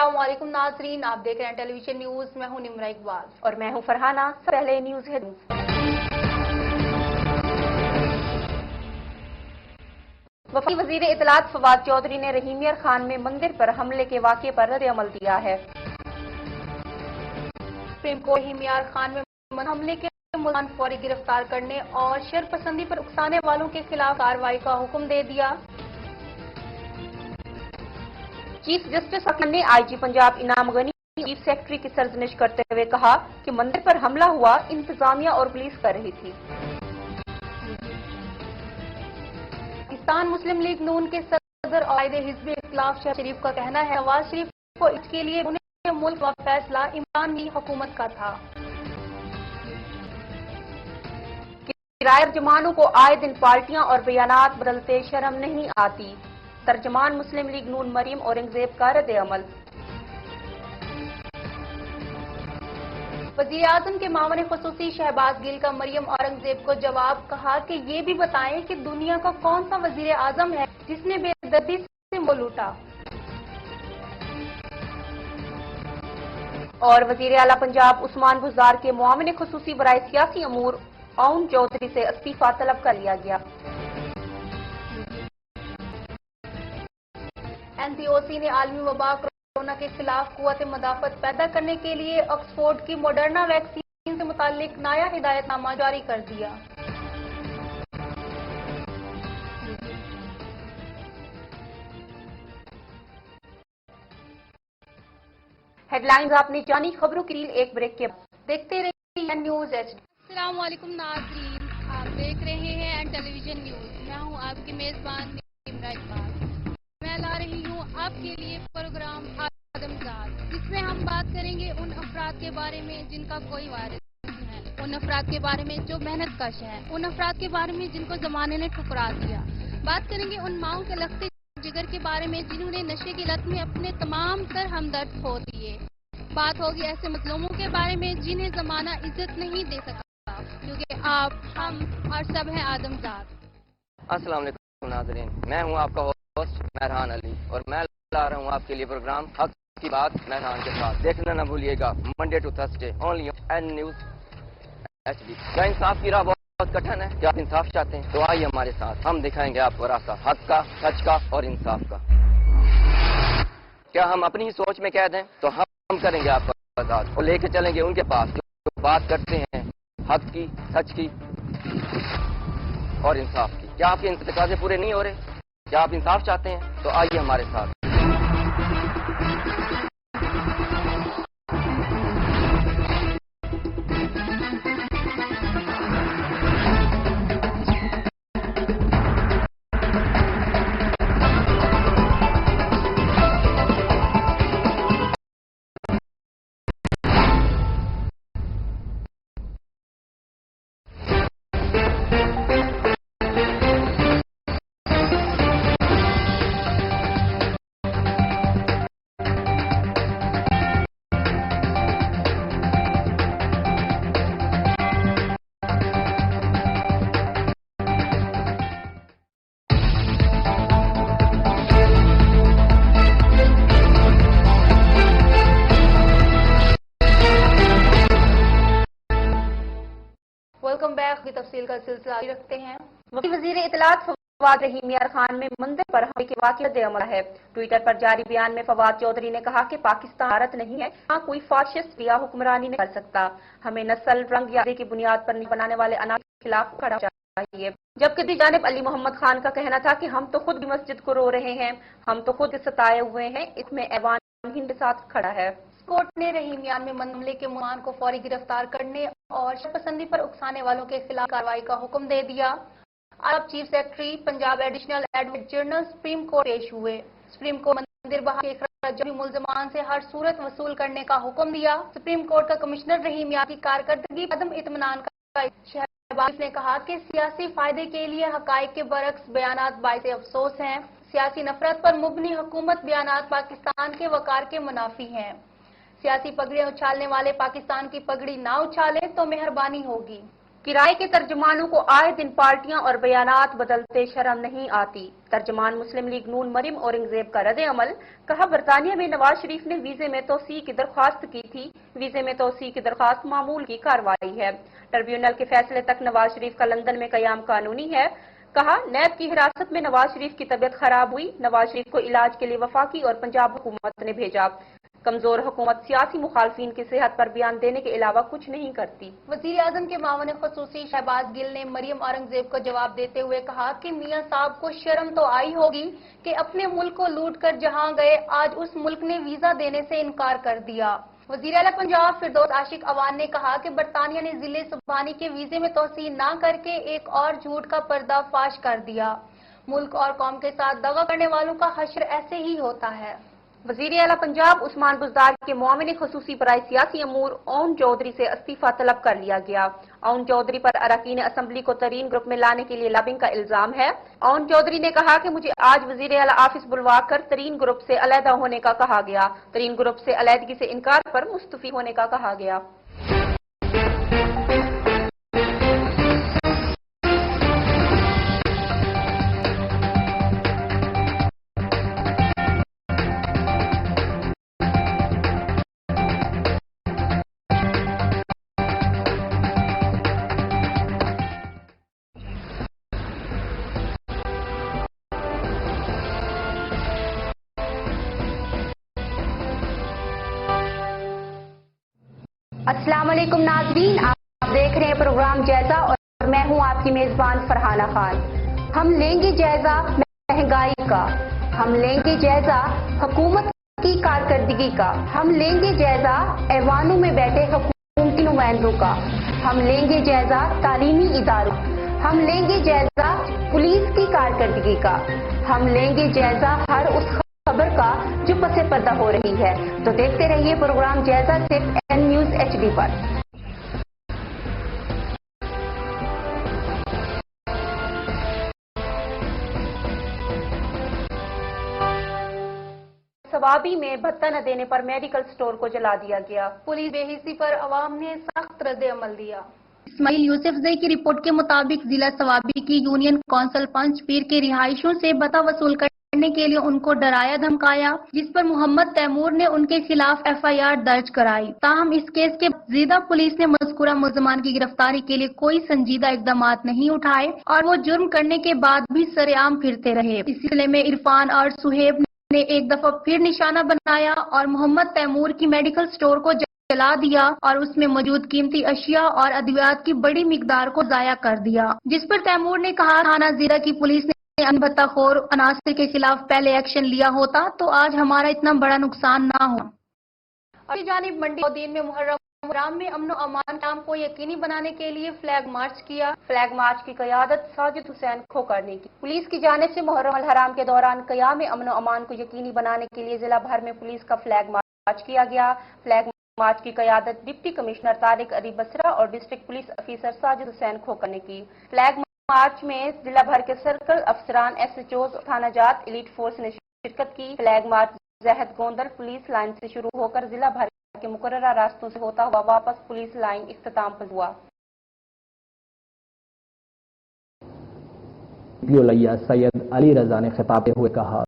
अस्सलाम वालेकुम नाज़रीन, आप देख रहे हैं टेलीविजन न्यूज। मैं हूं निम्रा इकबाल और मैं हूं फरहाना। पहले न्यूज है। वफाकी वजीर इत्तलात फवाद चौधरी ने रहीमिया खान में मंदिर पर हमले के वाक़े पर रद्द अमल दिया है। सुप्रीम कोर्ट रहीमिया खान में हमले के मुलज़िमान फौरी गिरफ्तार करने और शरपसंदी पर उकसाने वालों के खिलाफ कार्रवाई का हुक्म दे दिया। चीफ जस्टिस ने आईजी पंजाब इनाम गनी चीफ सेक्रेटरी की सरजनिश करते हुए कहा कि मंदिर पर हमला हुआ इंतजामिया और पुलिस कर रही थी। पाकिस्तान मुस्लिम लीग नून के सदर और कायदे हिज़्ब इख्तिलाफ शहबाज शरीफ का कहना है नवाज शरीफ को इसके लिए उन्हें मुल्क का फैसला इमरान की हुकूमत का था। किराया जमानों को आए दिन पार्टियां और बयानात बदलते शर्म नहीं आती। तर्जमान मुस्लिम लीग नून मरियम औरंगजेब का रद्द अमल। वज़ीर आज़म के मामले ख़ुसूसी शहबाज गिल का मरियम औरंगजेब को जवाब, कहा कि ये भी बताएं कि दुनिया का कौन सा वज़ीर आज़म है जिसने बेदर्दी से मुल्क लूटा। और वज़ीर आला पंजाब उस्मान बुज़दार के मुआविन ख़ुसूसी बराए सियासी अमूर आउन चौधरी से इस्तीफा तलब कर लिया गया। एनसीओसी ने आलमी वबा कोरोना के खिलाफ कुव्वत मदाफ़त पैदा करने के लिए ऑक्सफोर्ड की मॉडर्ना वैक्सीन से मुताल्लिक नया हिदायतनामा जारी कर दिया। हेडलाइंस आपने जानी, खबरों की रील एक ब्रेक के बाद देखते रहिए न्यूज एच। अस्सलाम वालेकुम नाज़रीन, आप देख रहे हैं टेलीविजन न्यूज। मैं हूं आपकी मेजबान निम्रा इकबाल। मैं ला रही हूं आपके लिए प्रोग्राम आदमजात, जिसमें हम बात करेंगे उन अफराद के बारे में जिनका कोई वारिस नहीं है, उन अफराद के बारे में जो मेहनत कश है, उन अफराद के बारे में जिनको जमाने ने ठुकरा दिया। बात करेंगे उन माओं के लखते जिगर के बारे में जिन्होंने नशे की लत में अपने तमाम तर हमदर्द खो दिए। बात होगी ऐसे मजलूमों के बारे में जिन्हें जमाना इज्जत नहीं दे सकता, क्योंकि आप, हम और सब हैं आदमजात। अस्सलाम वालेकुम नाज़रीन, मैं हूं आपका होस्ट मेहरान अली और मैं ला रहा हूं आपके लिए प्रोग्राम हक की बात मेहरान के साथ। देखना न भूलिएगा Monday to Thursday only N news HD. क्या इंसाफ की राह बहुत कठिन है? क्या आप इंसाफ चाहते हैं? तो आइए हमारे साथ, हम दिखाएंगे आपको रास्ता हक का, सच का और इंसाफ का। क्या हम अपनी ही सोच में कैद हैं? तो हम करेंगे आपको आजाद और लेके चलेंगे उनके पास जो बात करते हैं हक की, सच की और इंसाफ की। क्या आपके तकाज़े पूरे नहीं हो रहे? क्या आप इंसाफ चाहते हैं? तो आइए हमारे साथ। Welcome back. की तफसील का सिलसिला रखते हैं। वज़ीर इत्तलात फवाद रहीमिया खान में मंदिर पर हमले के वाक़े रद्द अमल है। ट्विटर पर जारी बयान में फवाद चौधरी ने कहा कि पाकिस्तान भारत नहीं है, यहाँ कोई फाशिस्ट या हुक्मरानी नहीं कर सकता। हमें नस्ल, रंग या की बुनियाद पर नहीं बनाने वाले अनाज के खिलाफ खड़ा चाहिए। जबकि दूसरी जानिब अली मोहम्मद खान का कहना था कि हम तो खुद भी मस्जिद को रो रहे हैं, हम तो खुद सताए हुए हैं, इसमें ऐवान हिंद के साथ खड़ा है। कोर्ट ने रहीमिया में हमले के मुलज़िमान को फौरी गिरफ्तार करने और शरपसंदी पर उकसाने वालों के खिलाफ कार्रवाई का हुक्म दे दिया। अब chief secretary Punjab additional advocate general supreme court पेश हुए। सुप्रीम कोर्ट मंदिर बहाल के खराज मुलज़िमान से हर सूरत वसूल करने का हुक्म दिया। सुप्रीम कोर्ट का कमिश्नर रहीमिया की कारकर्दगी अदम इत्मीनान का शहबाज ने कहा कि सियासी फायदे के लिए हकायक के बरक्स बयानात बाइसे अफसोस हैं। सियासी नफरत पर मुबनी हुकूमत बयानात पाकिस्तान के वकार के मुनाफी हैं। सियासी पगड़ियां उछालने वाले पाकिस्तान की पगड़ी ना उछाले तो मेहरबानी होगी। کرائے کے ترجمانوں کو آئے دن پارٹیاں اور بیانات بدلتے شرم نہیں آتی۔ ترجمان مسلم لیگ نون مریم اورنگزیب کا رد عمل، کہا برطانیہ میں نواز شریف نے ویزے میں توسیع کی درخواست کی تھی، ویزے میں توسیع کی درخواست معمول کی کارروائی ہے۔ ٹریبیونل کے فیصلے تک نواز شریف کا لندن میں قیام قانونی ہے۔ کہا نیب کی حراست میں نواز شریف کی طبیعت خراب ہوئی، نواز شریف کو علاج کے لیے وفاقی اور پنجاب حکومت نے بھیجا۔ کمزور حکومت سیاسی مخالفین کی صحت پر بیان دینے کے علاوہ کچھ نہیں کرتی۔ وزیر اعظم کے معاون خصوصی شہباز گل نے مریم اورنگزیب کو جواب دیتے ہوئے کہا کہ میاں صاحب کو شرم تو آئی ہوگی کہ اپنے ملک کو لوٹ کر جہاں گئے آج اس ملک نے ویزا دینے سے انکار کر دیا۔ وزیر اعلیٰ پنجاب فردوس عاشق عوان نے کہا کہ برطانیہ نے ضلع سبحانی کے ویزے میں توسیع نہ کر کے ایک اور جھوٹ کا پردہ فاش کر دیا۔ ملک اور قوم کے ساتھ دغا کرنے والوں کا حشر ایسے ہی ہوتا ہے۔ وزیر اعلیٰ پنجاب عثمان بزدار کے معاون خصوصی برائے سیاسی امور اون چودھری سے استعفیٰ طلب کر لیا گیا۔ اون چودھری پر اراکین اسمبلی کو ترین گروپ میں لانے کے لیے لابنگ کا الزام ہے۔ اون چودھری نے کہا کہ مجھے آج وزیر اعلیٰ آفس بلوا کر ترین گروپ سے علیحدہ ہونے کا کہا گیا، ترین گروپ سے علیحدگی سے انکار پر مستعفی ہونے کا کہا گیا۔ السلام علیکم ناظرین، آپ دیکھ رہے ہیں پروگرام جائزہ اور میں ہوں آپ کی میزبان فرحانہ خان۔ ہم لیں گے جائزہ مہنگائی کا، ہم لیں گے جائزہ حکومت کی کارکردگی کا، ہم لیں گے جائزہ ایوانوں میں بیٹھے حکومتی نمائندوں کا، ہم لیں گے جائزہ تعلیمی اداروں، ہم لیں گے جائزہ پولیس کی کارکردگی کا، ہم لیں گے جائزہ ہر اس خبر کا جو پس پردہ ہو رہی ہے۔ تو دیکھتے رہیے پروگرام جائزہ صرف این نیوز ایچ ڈی پر۔ ثوابی میں بھتہ نہ دینے پر میڈیکل سٹور کو جلا دیا گیا۔ پولیس بے حسی پر عوام نے سخت رد عمل دیا۔ اسماعیل یوسف زئی کی رپورٹ کے مطابق ضلع ثوابی کی یونین کونسل پنچ پیر کے رہائشیوں سے بھتہ وصول کرنے کے لیے ان کو ڈرایا دھمکایا، جس پر محمد تیمور نے ان کے خلاف ایف آئی آر درج کرائی۔ تاہم اس کیس کے زیدہ پولیس نے مذکورہ ملزمان کی گرفتاری کے لیے کوئی سنجیدہ اقدامات نہیں اٹھائے اور وہ جرم کرنے کے بعد بھی سرعام پھرتے رہے۔ اس سلسلے میں عرفان اور سہیب نے ایک دفعہ پھر نشانہ بنایا اور محمد تیمور کی میڈیکل سٹور کو جلا دیا اور اس میں موجود قیمتی اشیاء اور ادویات کی بڑی مقدار کو ضائع کر دیا، جس پر تیمور نے کہا تھانہ زیرہ کی پولیس نے ان بھتہ خور عناصر کے خلاف پہلے ایکشن لیا ہوتا تو آج ہمارا اتنا بڑا نقصان نہ ہو۔ اور جانب منڈی دین میں محرم میں امن و امان قیام کو یقینی بنانے کے لیے فلیگ مارچ کیا۔ فلیگ مارچ کی قیادت ساجد حسین کھوکر نے کی۔ پولیس کی جانب سے محرم الحرام کے دوران قیام امن و امان کو یقینی بنانے کے لیے ضلع بھر میں پولیس کا فلیگ مارچ کیا گیا۔ فلیگ مارچ کی قیادت ڈپٹی کمشنر طارق علی بصرہ اور ڈسٹرکٹ پولیس افیسر ساجد حسین کھوکر نے کی۔ فلیگ مارچ میں ضلع بھر کے سرکل افسران، ایس ایچ اوز، تھانہ جات، ایلیٹ فورس نے شرکت کی۔ فلیگ مارچ زہد گوندل پولیس لائن سے شروع ہو کر ضلع بھر کے مقررہ راستوں سے ہوتا ہوا واپس پولیس لائن اختتام پر ہوا۔ سید علی رضا نے خطاب ہوئے کہا